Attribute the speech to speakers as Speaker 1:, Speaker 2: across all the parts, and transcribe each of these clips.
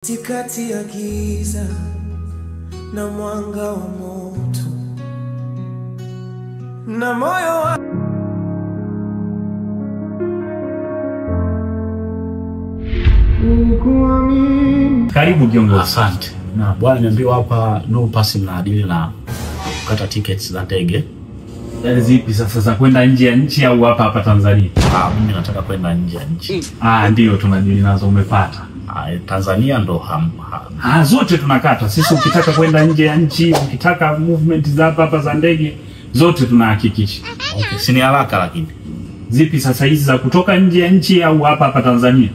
Speaker 1: Katikati ya giza na mwanga wa moto na moyo wa
Speaker 2: Karibu kiongozi.
Speaker 3: Asante. Na bwana niambiwa hapa no pass mnaadili na kukata tickets za ndege.
Speaker 2: Yaani zipi sasa za kwenda nje ya nchi au hapa Tanzania?
Speaker 3: Mimi nataka kwenda nje ya nchi.
Speaker 2: Ndio tunadili nazo, umepata.
Speaker 3: Tanzania ndo
Speaker 2: zote tunakata. Sisi ukitaka kwenda nje ya nchi, ukitaka movement za hapa za ndege, zote tunahakikisha.
Speaker 3: Okay, si ni haraka lakini.
Speaker 2: Zipi sasa hizi za kutoka nje ya nchi au hapa Tanzania?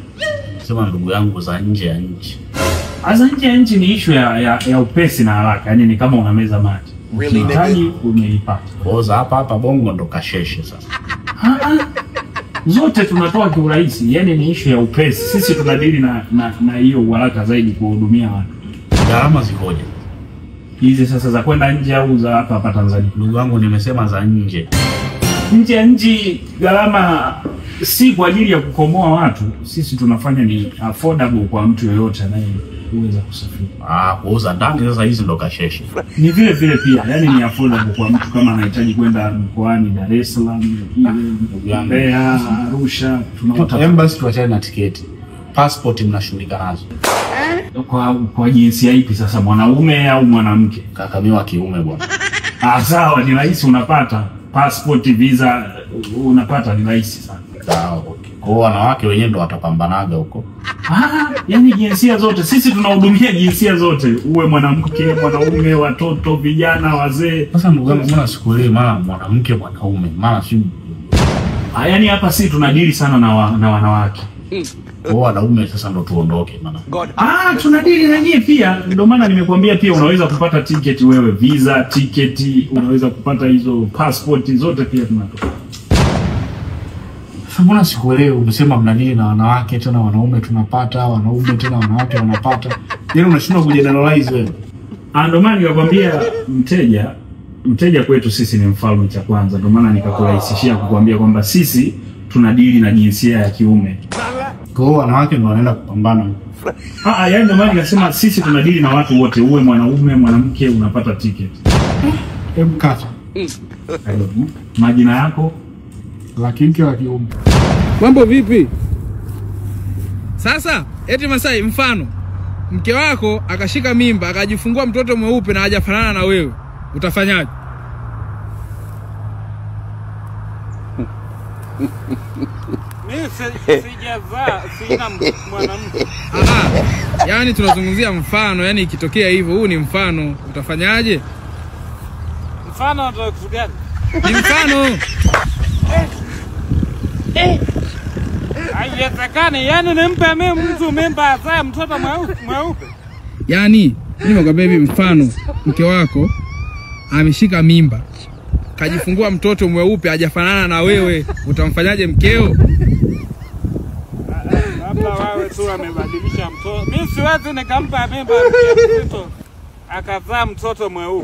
Speaker 3: Sema ndugu yangu za nje ya nchi.
Speaker 2: Za nje ya nchi ni issue ya upesi na haraka. Yaani ni kama unameza maji. Ukihitaji umeipata.
Speaker 3: Oza hapa Bongo ndo kasheshe sasa.
Speaker 2: Zote tunatoa kiurahisi, yani ni issue ya upesi. Sisi tunadili na hiyo haraka zaidi kuhudumia watu.
Speaker 3: Gharama zikoje?
Speaker 2: Hizi sasa za kwenda nje au za hapa Tanzania?
Speaker 3: Ndugu wangu nimesema za nje.
Speaker 2: Nje ya nchi gharama si kwa ajili ya kukomoa watu. Sisi tunafanya ni affordable kwa mtu yeyote anayeweza kusafiri.
Speaker 3: Kuuza ndani sasa hizi ndo kasheshe.
Speaker 2: Ni vile pia, yani ni affordable kwa mtu kama anahitaji kwenda mkoani Dar es Salaam, Mbeya, Arusha, tunapata.
Speaker 3: Embassy tuachane na tiketi. Passport mnashughulika nazo.
Speaker 2: Kwa jinsia ipi sasa, mwanaume au mwanamke?
Speaker 3: Kaka mimi wa kiume bwana.
Speaker 2: Sawa, ni rahisi, unapata passport, visa unapata, ni rahisi sana.
Speaker 3: Sawa, okay. Kwa wanawake wenyewe ndo watapambanaga huko.
Speaker 2: Yani jinsia zote, sisi tunahudumia jinsia zote. Uwe mwanamke, mwanaume, watoto, vijana, wazee.
Speaker 3: Sasa ndugu yangu mbona sikuelewi mara mwanamke mwanaume, mara si.
Speaker 2: Yani hapa sisi tunadili sana na wanawake.
Speaker 3: Kwa wanaume sasa ndo tuondoke maana.
Speaker 2: Tunadili na nyie pia. Ndio maana nimekuambia pia unaweza kupata ticket wewe, visa, ticket, unaweza kupata hizo passport zote pia tunatoa.
Speaker 3: Mbona sikuelewi, umesema mnadili na wanawake tena wanaume tunapata, wanaume tena wanawake wanapata. Yaani unashindwa kujeneralize wewe.
Speaker 2: Ndio maana nikakwambia mteja kwetu sisi ni mfalme cha kwanza. Ndio maana nikakurahisishia kukuambia kwamba sisi tunadili na jinsia ya kiume.
Speaker 3: Kwa hiyo wanawake ndio wanaenda kupambana.
Speaker 2: Yaani ndio maana nikasema sisi tunadili na watu wote, uwe mwanaume, mwanamke, unapata ticket.
Speaker 3: Hebu kata.
Speaker 2: Majina yako?
Speaker 3: Lakini wa kiume.
Speaker 4: Mambo vipi? Sasa eti Masai, mfano mke wako akashika mimba akajifungua mtoto mweupe na hajafanana na wewe, utafanyaje?
Speaker 5: Mimi sijavaa, sina mwanamke.
Speaker 4: Yaani tunazungumzia mfano, yani ikitokea hivyo, huu ni mfano, utafanyaje?
Speaker 5: Mfano ndio kitu gani?
Speaker 4: Ni mfano.
Speaker 5: Haiwezekani, yani nimpe mimi mtu mimba azae mtoto mweupe.
Speaker 4: Yaani mimi nakwambia hivi, mfano mke wako ameshika mimba kajifungua mtoto mweupe hajafanana na wewe, utamfanyaje mkeo?
Speaker 5: Labda wawe tu amebadilisha mtoto. Mimi siwezi nikampa mimba mtoto akazaa mtoto mweupe.